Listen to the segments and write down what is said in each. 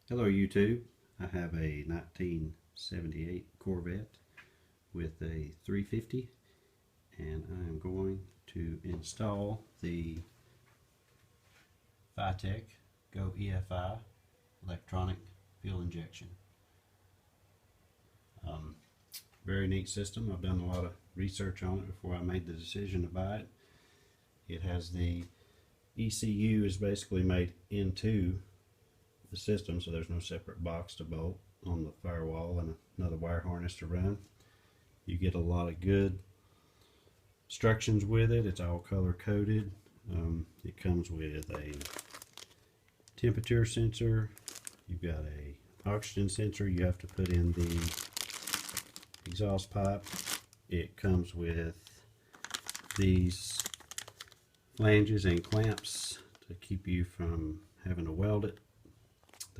Hello YouTube. I have a 1978 Corvette with a 350 and I am going to install the Fitech Go EFI electronic fuel injection. Very neat system. I've done a lot of research on it before I made the decision to buy it. It has the ECU is basically made into the system, so there's no separate box to bolt on the firewall and another wire harness to run. You get a lot of good instructions with it. It's all color coded. It comes with a temperature sensor. You've got a oxygen sensor you have to put in the exhaust pipe. It comes with these flanges and clamps to keep you from having to weld it.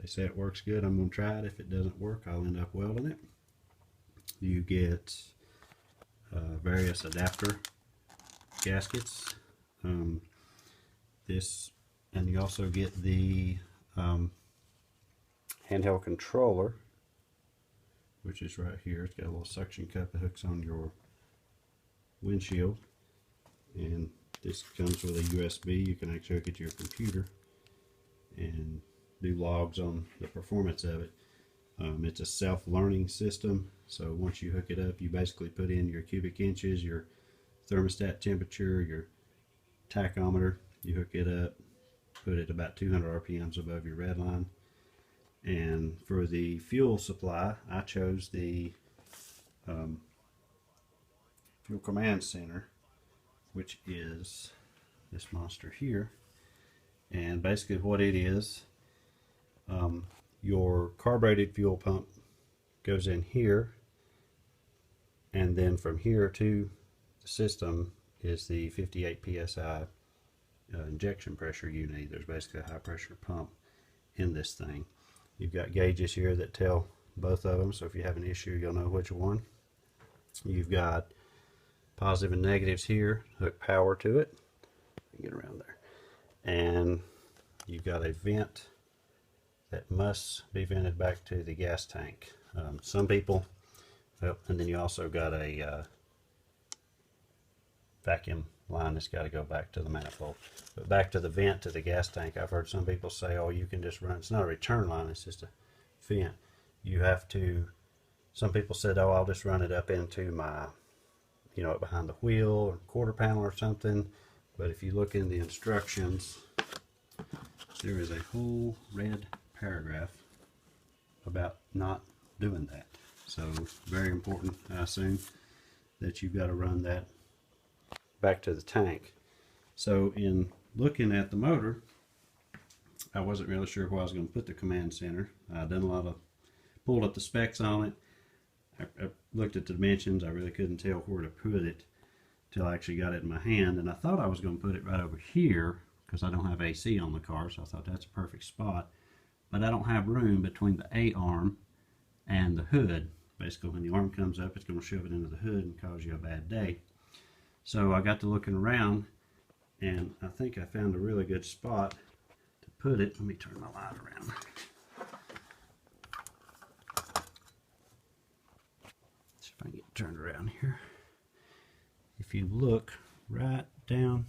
They say it works good. I'm going to try it. If it doesn't work, I'll end up welding it. You get various adapter gaskets. And you also get the handheld controller, which is right here. It's got a little suction cup that hooks on your windshield, and this comes with a USB. You can actually hook it to your computer and do logs on the performance of it. It's a self-learning system, so once you hook it up, you basically put in your cubic inches, your thermostat temperature, your tachometer. You hook it up, put it about 200 RPMs above your red line. And for the fuel supply, I chose the fuel command center, which is this monster here. And basically what it is, your carbureted fuel pump goes in here, and then from here to the system is the 58 psi injection pressure you need. There's basically a high pressure pump in this thing. You've got gauges here that tell both of them, so if you have an issue you'll know which one. You've got positive and negatives here, hook power to it. Get around there. And you've got a vent that must be vented back to the gas tank. Some people, and then you also got a vacuum line that's got to go back to the manifold. But back to the vent to the gas tank, I've heard some people say, oh, you can just run, it's not a return line, it's just a vent. You have to, some people said, oh, I'll just run it up into my, behind the wheel or quarter panel or something. But if you look in the instructions, there is a whole red paragraph about not doing that. So very important, I assume, that you've got to run that back to the tank. So in looking at the motor, I wasn't really sure where I was going to put the command center. I've done a lot of, pulled up the specs on it. I looked at the dimensions. I really couldn't tell where to put it till I actually got it in my hand, and I thought I was going to put it right over here because I don't have AC on the car, so I thought that's a perfect spot. But I don't have room between the A arm and the hood. Basically, when the arm comes up, it's going to shove it into the hood and cause you a bad day. So I got to looking around, and I think I found a really good spot to put it. Let me turn my light around. See if I can get it turned around here. If you look right down,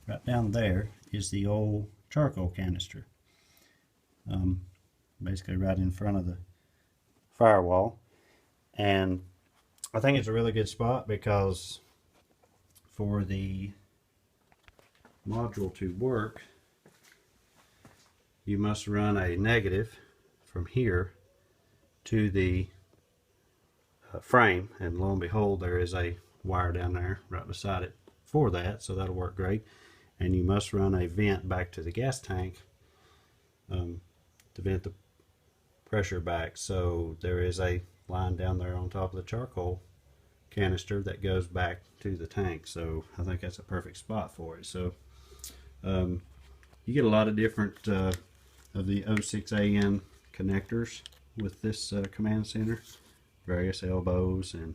right down there is the old charcoal canister. Basically right in front of the firewall. And I think it's a really good spot because for the module to work, you must run a negative from here to the frame, and lo and behold, there is a wire down there right beside it for that, so that'll work great. And you must run a vent back to the gas tank to vent the pressure back. So there is a line down there on top of the charcoal canister that goes back to the tank. So I think that's a perfect spot for it. So you get a lot of different of the 06AN connectors with this command center, various elbows, and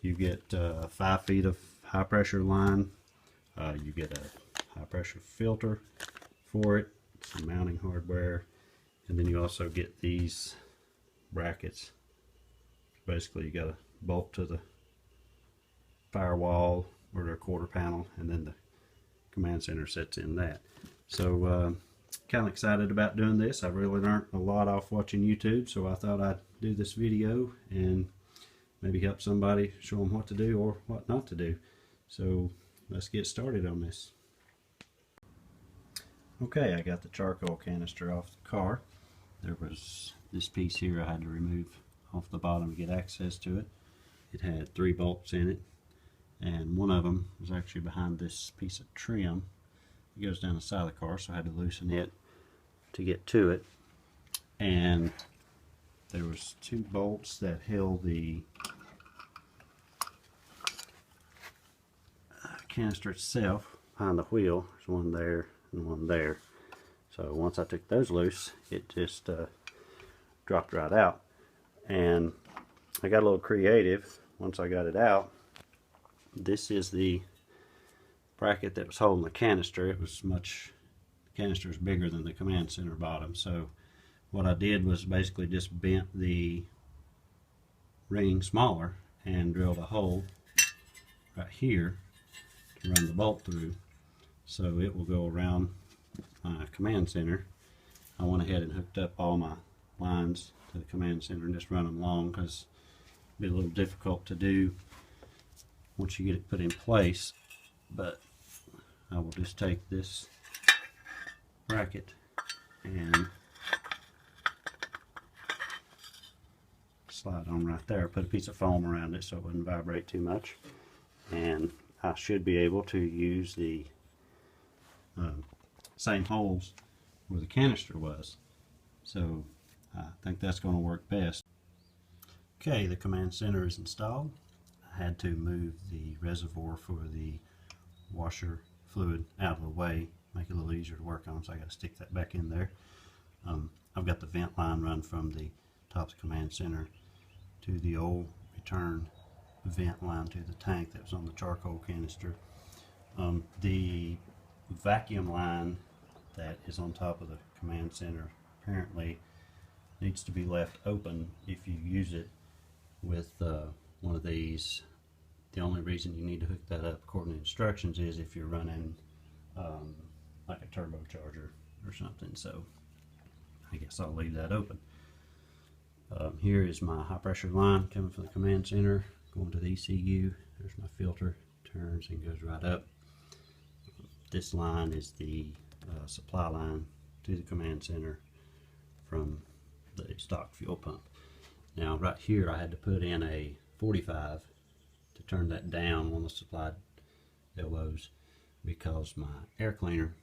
you get 5 feet of high pressure line. You get a high pressure filter for it, some mounting hardware, and then you also get these brackets. Basically you got a bolt to the firewall or their quarter panel, and then the command center sits in that. So kind of excited about doing this. I really learned a lot off watching YouTube, so I thought I'd do this video and maybe help somebody, show them what to do or what not to do. So let's get started on this. Okay, I got the charcoal canister off the car. There was this piece here I had to remove off the bottom to get access to it. It had 3 bolts in it, and one of them was actually behind this piece of trim. It goes down the side of the car, so I had to loosen it to get to it. And there was 2 bolts that held the canister itself behind the wheel. There's one there and one there. So once I took those loose, it just dropped right out. And I got a little creative once I got it out. This is the bracket that was holding the canister. It was the canister is bigger than the command center bottom. So what I did was basically just bent the ring smaller and drilled a hole right here to run the bolt through, so it will go around my command center. I went ahead and hooked up all my lines to the command center and just run them along, because it'd be a little difficult to do once you get it put in place. But I will just take this bracket and slide on right there. Put a piece of foam around it so it wouldn't vibrate too much, and I should be able to use the same holes where the canister was. So I think that's going to work best. Okay, the command center is installed. I had to move the reservoir for the washer fluid out of the way, make it a little easier to work on, so I got to stick that back in there. I've got the vent line run from the top of the command center to the old return vent line to the tank that was on the charcoal canister. The vacuum line that is on top of the command center apparently needs to be left open if you use it with one of these. The only reason you need to hook that up according to instructions is if you're running like a turbocharger or something. So I guess I'll leave that open. Here is my high pressure line coming from the command center, going to the ECU. There's my filter, turns and goes right up. This line is the supply line to the command center from the stock fuel pump. Now right here I had to put in a 45 to turn that down on the supplied elbows, because my air cleaner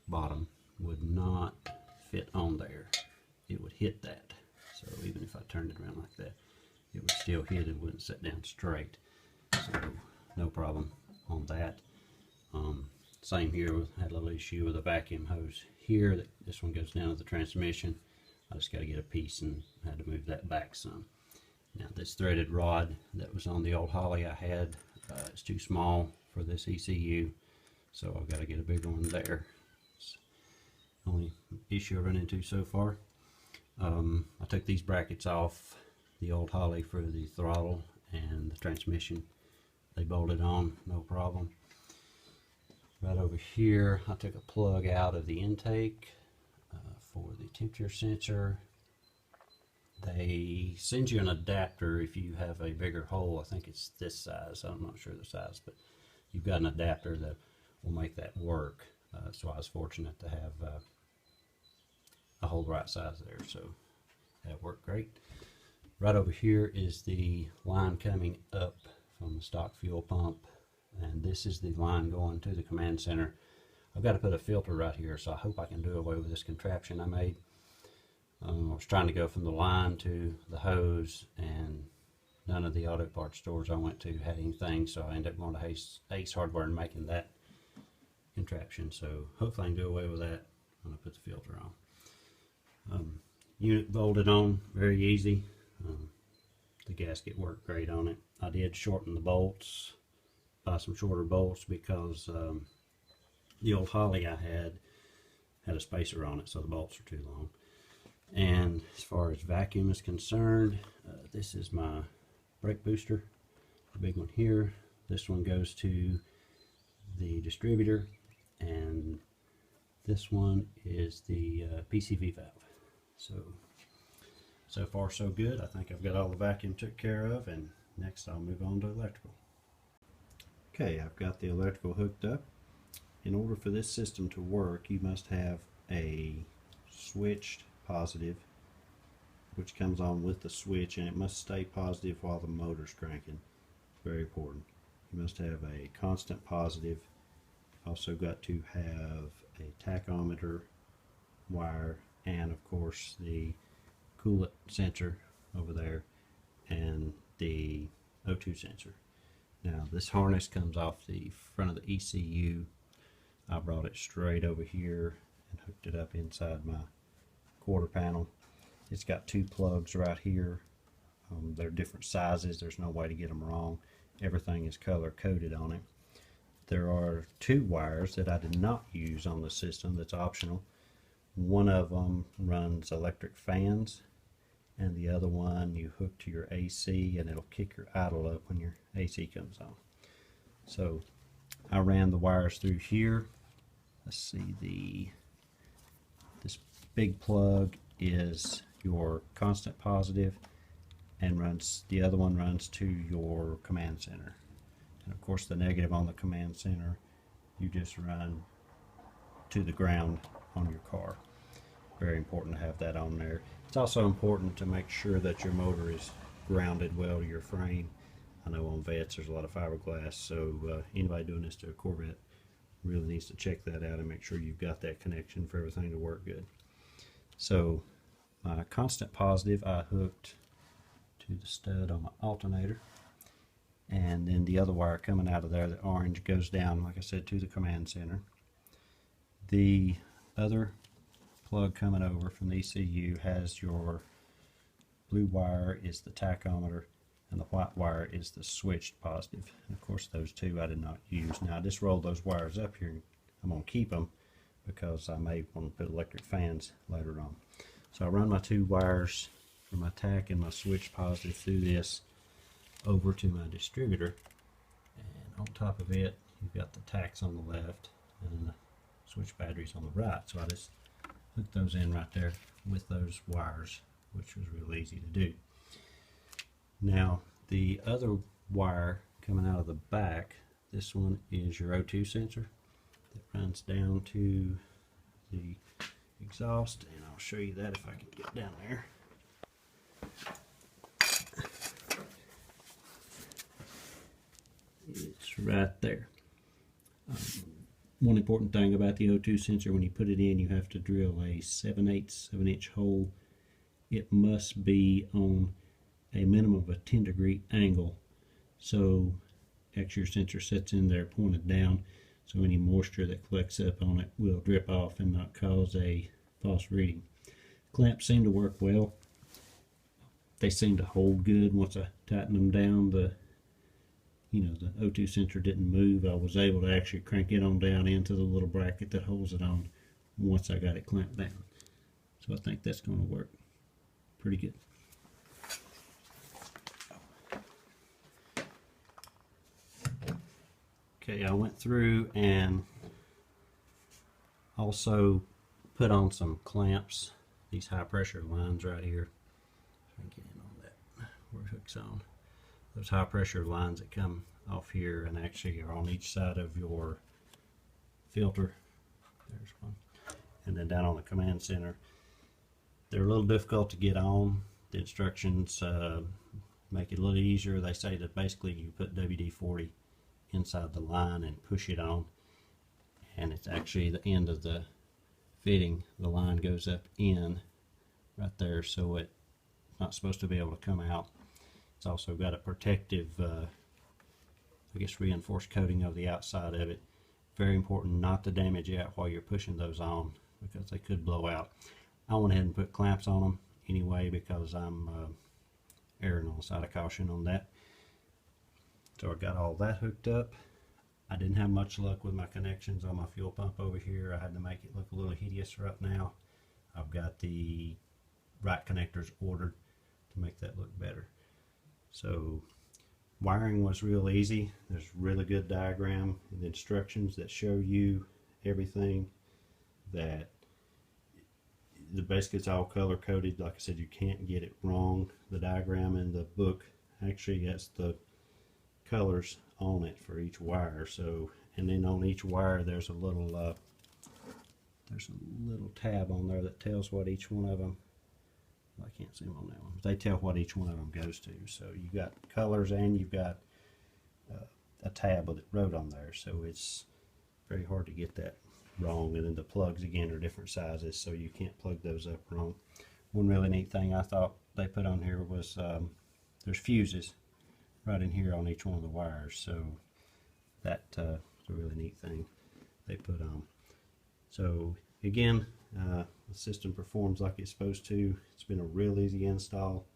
bottom would not fit on there. It would hit that. So even if I turned it around like that, it would still hit and wouldn't sit down straight. So no problem on that. Same here, had a little issue with a vacuum hose here. This one goes down to the transmission. I just got to get a piece and had to move that back some. Now this threaded rod that was on the old Holly I had, it's too small for this ECU, so I've got to get a bigger one there. It's the only issue I run into so far. I took these brackets off the old Holly for the throttle and the transmission. They bolted on, no problem. Right over here, I took a plug out of the intake for the temperature sensor. They send you an adapter if you have a bigger hole. I think it's this size. I'm not sure the size, but you've got an adapter that will make that work. So I was fortunate to have a hole the right size there, so that worked great. Right over here is the line coming up from the stock fuel pump, and this is the line going to the command center. I've got to put a filter right here, so I hope I can do away with this contraption I made. I was trying to go from the line to the hose, and none of the auto parts stores I went to had anything, so I ended up going to Ace Hardware and making that contraption. So hopefully I can do away with that when I put the filter on. Unit bolted on, very easy. The gasket worked great on it. I did shorten the bolts, buy some shorter bolts, because The old Holly I had a spacer on it, so the bolts are too long. And as far as vacuum is concerned, this is my brake booster, the big one here. This one goes to the distributor, and this one is the PCV valve. So far so good. I think I've got all the vacuum took care of, and next I'll move on to electrical. Okay, I've got the electrical hooked up. In order for this system to work, you must have a switched positive, which comes on with the switch, and it must stay positive while the motor's cranking. Very important. You must have a constant positive. Also got to have a tachometer wire, and of course the coolant sensor over there, and the O2 sensor. Now this harness comes off the front of the ECU. I brought it straight over here and hooked it up inside my quarter panel. It's got two plugs right here. They're different sizes. There's no way to get them wrong. Everything is color coded on it. There are two wires that I did not use on the system that's optional. One of them runs electric fans, and the other one you hook to your AC, and it'll kick your idle up when your AC comes on. So I ran the wires through here. Let's see, this big plug is your constant positive, and the other one runs to your command center. And of course the negative on the command center you just run to the ground on your car. Very important to have that on there. It's also important to make sure that your motor is grounded well to your frame. I know on Vettes there's a lot of fiberglass, so anybody doing this to a Corvette really needs to check that out and make sure you've got that connection for everything to work good. So my constant positive I hooked to the stud on my alternator, and then the other wire coming out of there, the orange, goes down, like I said, to the command center. The other plug coming over from the ECU has your blue wire is the tachometer, and the white wire is the switched positive. And of course those two I did not use. Now I just rolled those wires up here. I'm going to keep them because I may want to put electric fans later on. So I run my two wires for my tack and my switch positive through this over to my distributor, and on top of it you've got the tacks on the left and the switch batteries on the right. So I just hooked those in right there with those wires, which was real easy to do. Now the other wire coming out of the back, this one is your O2 sensor that runs down to the exhaust, and I'll show you that if I can get down there. It's right there. One important thing about the O2 sensor, when you put it in, you have to drill a 7/8 of an inch hole. It must be on a minimum of a 10-degree angle, so actually your sensor sits in there pointed down, so any moisture that collects up on it will drip off and not cause a false reading. Clamps seem to work well. They seem to hold good. Once I tighten them down, the O2 sensor didn't move. I was able to actually crank it on down into the little bracket that holds it on once I got it clamped down. So I think that's going to work pretty good. Okay, I went through and also put on some clamps, these high pressure lines right here. Try and get in on that where it hooks on. Those high pressure lines that come off here and actually are on each side of your filter. There's one. And then down on the command center. They're a little difficult to get on. The instructions make it a little easier. They say that basically you put WD-40 inside the line and push it on, and it's actually the end of the fitting. The line goes up in right there, so it's not supposed to be able to come out. It's also got a protective I guess reinforced coating of the outside of it. Very important not to damage it while you're pushing those on, because they could blow out. I went ahead and put clamps on them anyway because I'm erring on the side of caution on that. So I got all that hooked up. I didn't have much luck with my connections on my fuel pump over here. I had to make it look a little hideous right now. I've got the right connectors ordered to make that look better. So wiring was real easy. There's a really good diagram and instructions that show you everything. That basically it's all color coded. Like I said, you can't get it wrong. The diagram in the book actually has the colors on it for each wire. So, and then on each wire there's a little tab on there that tells what each one of them, I can't see them on that one, but they tell what each one of them goes to. So you got colors and you've got a tab with it wrote on there, so it's very hard to get that wrong. And then the plugs again are different sizes, so you can't plug those up wrong. One really neat thing I thought they put on here was there's fuses right in here on each one of the wires, so that's a really neat thing they put on. So again, the system performs like it's supposed to. It's been a real easy install.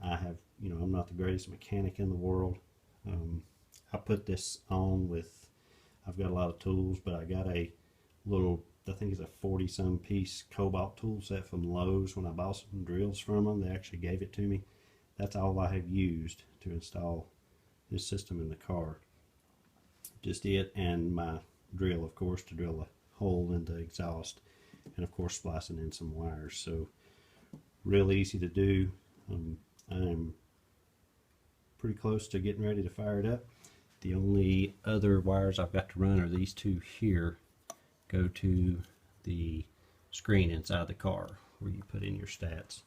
I have, I'm not the greatest mechanic in the world. I put this on with, I've got a lot of tools, but I got a little, I think it's a 40-some piece Cobalt tool set from Lowe's. When I bought some drills from them, they actually gave it to me. That's all I have used to install this system in the car. Just it and my drill, of course, to drill a hole in the exhaust, and of course splicing in some wires. So real easy to do. I'm pretty close to getting ready to fire it up. The only other wires I've got to run are these two here, go to the screen inside the car where you put in your stats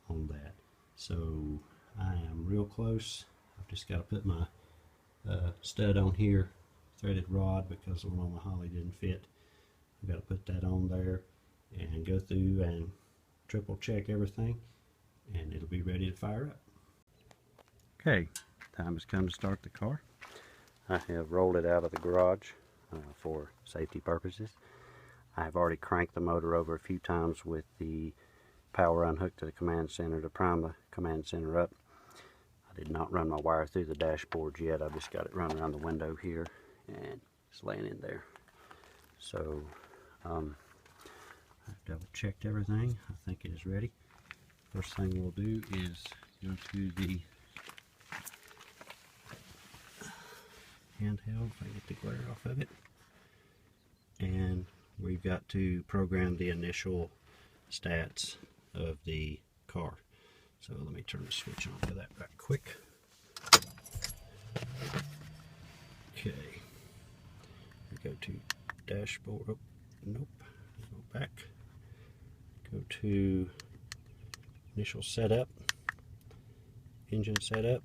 on that. So I am real close. I've just got to put my stud on here, threaded rod, because the one on the Holly didn't fit. I've got to put that on there and go through and triple check everything, and it'll be ready to fire up. Okay, time has come to start the car. I have rolled it out of the garage for safety purposes. I have already cranked the motor over a few times with the power unhooked to the command center to prime the command center up. I did not run my wire through the dashboard yet. I've just got it run around the window here and it's laying in there. So I've double checked everything. I think it is ready. First thing we'll do is go to the handheld, if I get the glare off of it, and we've got to program the initial stats of the car. So let me turn the switch on for that right quick. Okay, we go to dashboard. Oh, nope. Go back. Go to initial setup, engine setup.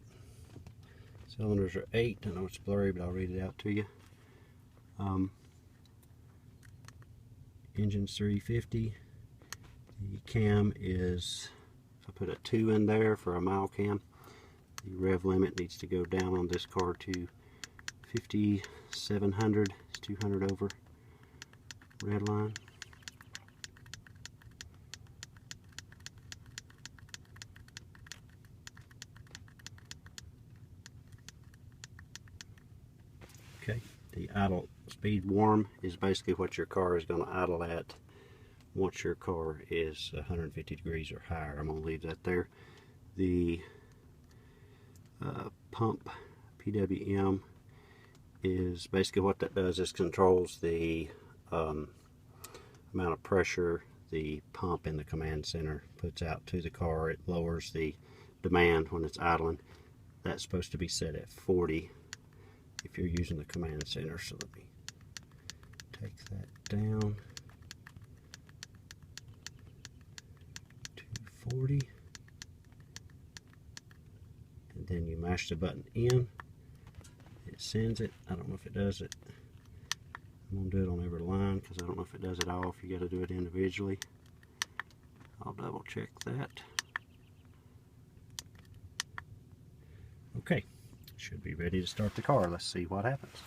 Cylinders are 8. I know it's blurry, but I'll read it out to you. Engine's 350. The cam is, if I put a 2 in there for a mile cam, the rev limit needs to go down on this car to 5,700. It's 200 over red line. Okay, the idle speed warm is basically what your car is going to idle at once your car is 150 degrees or higher. I'm going to leave that there. The pump PWM is basically what that does is controls the amount of pressure the pump in the command center puts out to the car. It lowers the demand when it's idling. That's supposed to be set at 40 if you're using the command center. So let me take that down to 40, and then you mash the button in. It sends it. I don't know if it does it. I'm going to do it on every line because I don't know if it does it all, if you got to do it individually. I'll double check that. Okay, should be ready to start the car. Let's see what happens.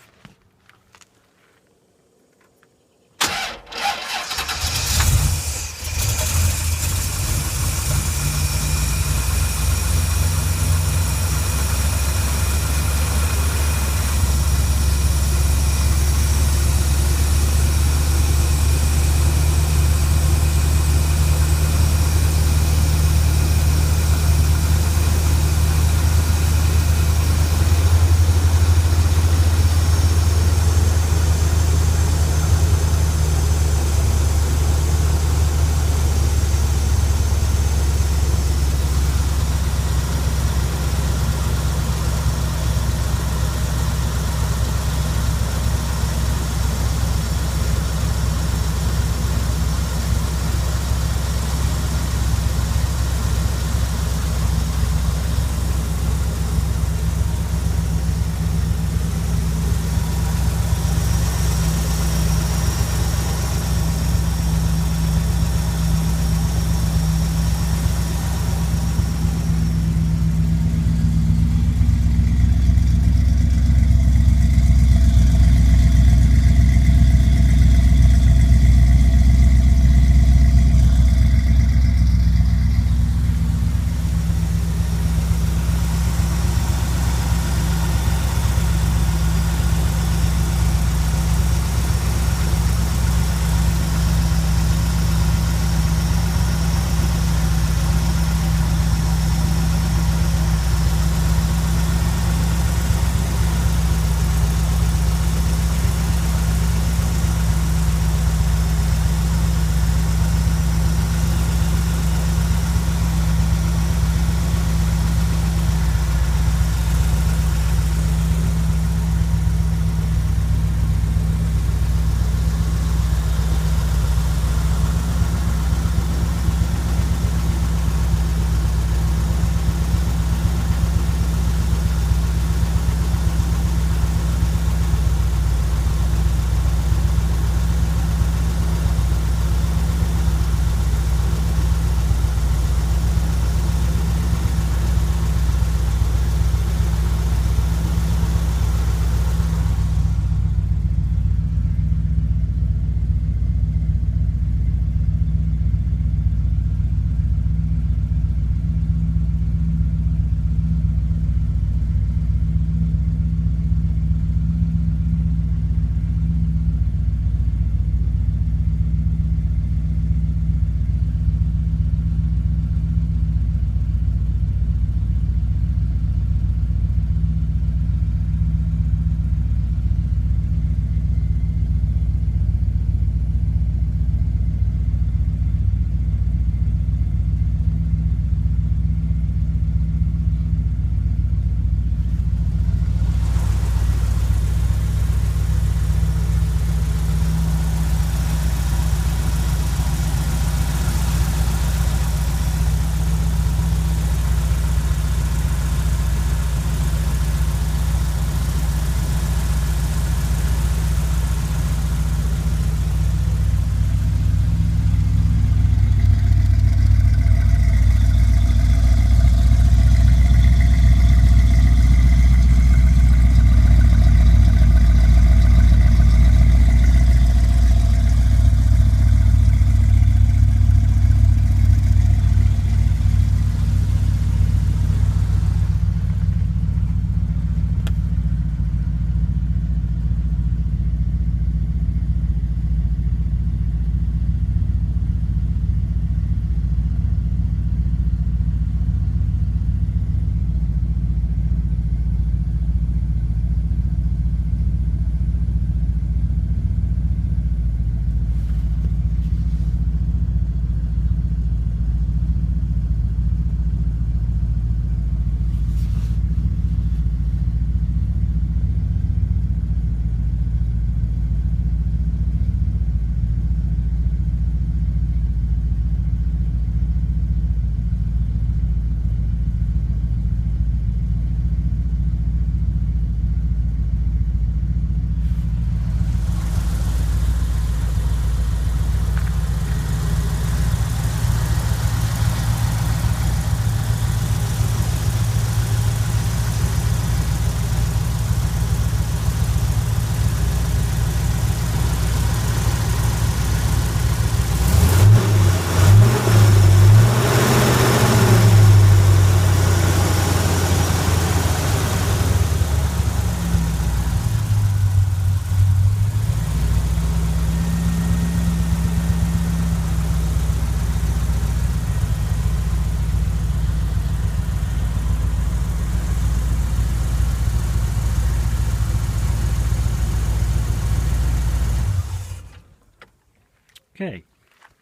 Okay,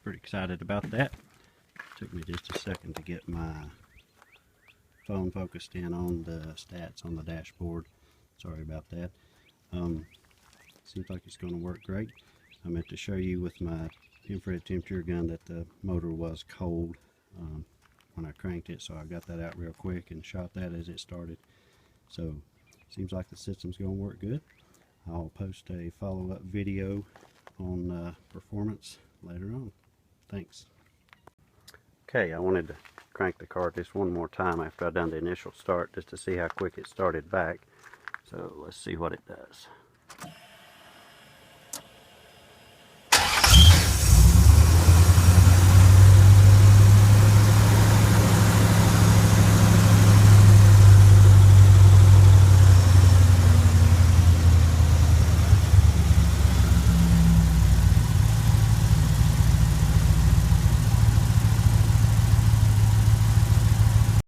pretty excited about that. Took me just a second to get my phone focused in on the stats on the dashboard. Sorry about that. Seems like it's going to work great. I meant to show you with my infrared temperature gun that the motor was cold when I cranked it, so I got that out real quick and shot that as it started. So seems like the system's going to work good. I'll post a follow-up video on performance later on. Thanks. Okay, I wanted to crank the car just one more time after I've done the initial start just to see how quick it started back. So let's see what it does.